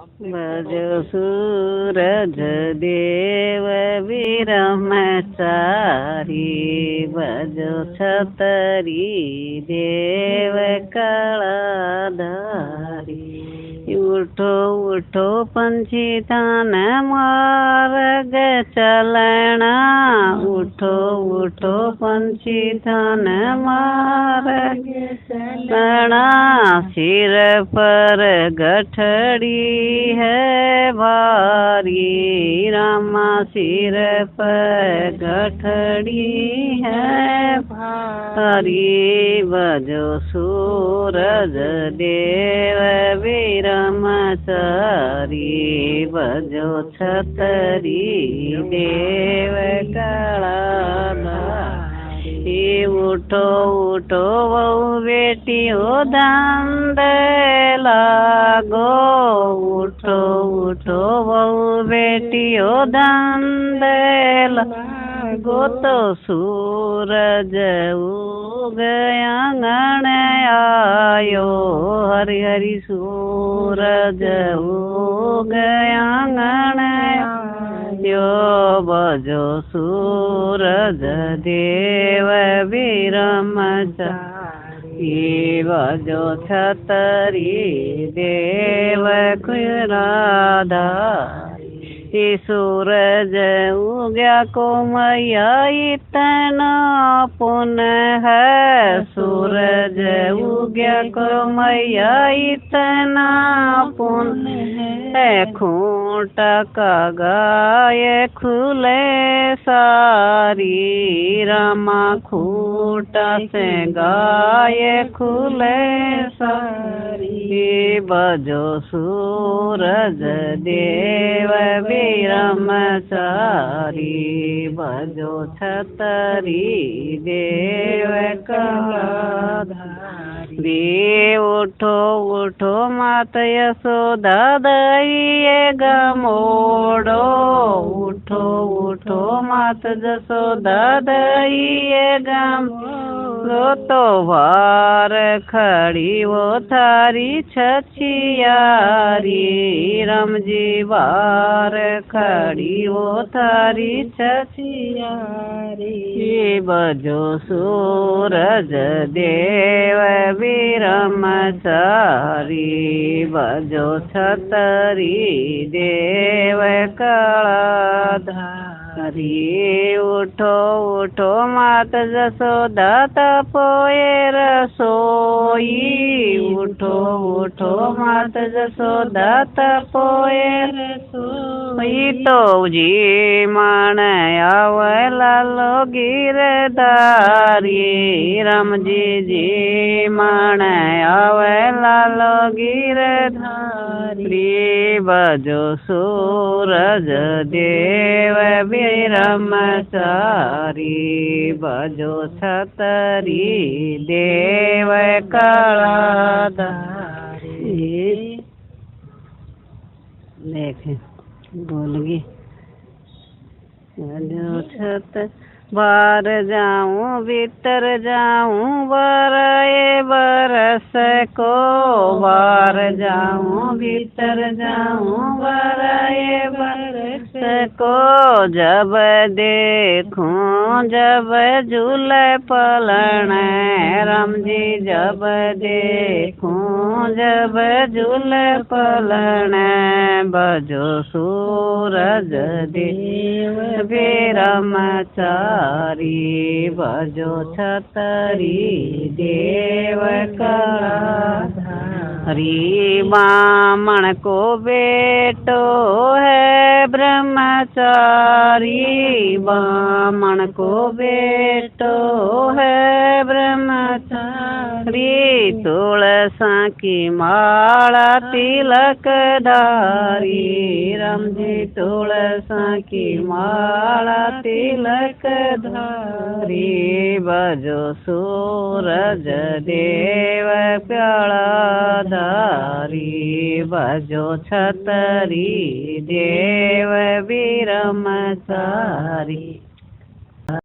भजो सूरज देव ब्रह्मचारी, भजो छतरी देव कलाधारी। उठो उठो पंछी तान मार्ग चलना, उठो उठो पंछी तान मार्ग चलना। सिर पर गठड़ी है भारी, रामा सिर पर गठड़ी है भारी। भजो सूरज देव ब्रह्मचारी, भजो छतरी देव कलाधारी। उठो उठो बहु बेटियो दांद लागो, उठो उठो बहु बेटियो दांद लागो। तो सूरज उगया आंगण आयो, हरि हरि सूरज उगया आंगण आयो। भजो सूरज देव ब्रह्मचारी, भजो छतरी देव कलाधारी। सूरज उगया को मैया इतना पुण्य है, सूरज उगया को मैया इतना पुण्य है। खूंटा का गाय खुले सारी, रामा खूंटा से गाय खुले सारी। भजो सूरज देव ब्रह्मचारी, भजो छतरी देव कलाधारी। उठो उठो मात यशोदा दइएगा मोड़ो, उठो उठो मात यशोदा दइएगा मोड़ो। तो बार खड़ी वो थारी छछियारी, राम जी बार खड़ी वो थारी छछियारी। भजो सूरज देव ब्रह्मचारी, भजो छतरी देव कलाधारी। उठो उठो मात यशोदा तपोए रसोई, उठो उठो मात यशोदा तपोए रसोई। तो जी मन आवे लालो गिरधारी, राम जी मन आवे लालो गिरधारी। भजो सूरज देव ब्रह्मचारी, भजो छतरी देव कलाधारी। देखे बोल गई। भजो छत बाहर जाऊं भीतर जाऊं बरए बरस को, बाहर जाऊं भीतर जाऊं बरए बरस को। जब देखूं जब झूले पलन, राम जी जब देखूं जब झूले पलन। भजो सूरज देव ब्रह्मचारी, भजो छतरी देव कलाधारी। बामण को बेटो है ब्रह्मचारी, बामण को बेटो है ब्रह्मचारी। तुलसा की माला तिलकधारी, राम जी तुलसा की माला तिलकधारी। भजो सूरज देव कलाधारी, भजो छतरी देव ब्रह्मचारी।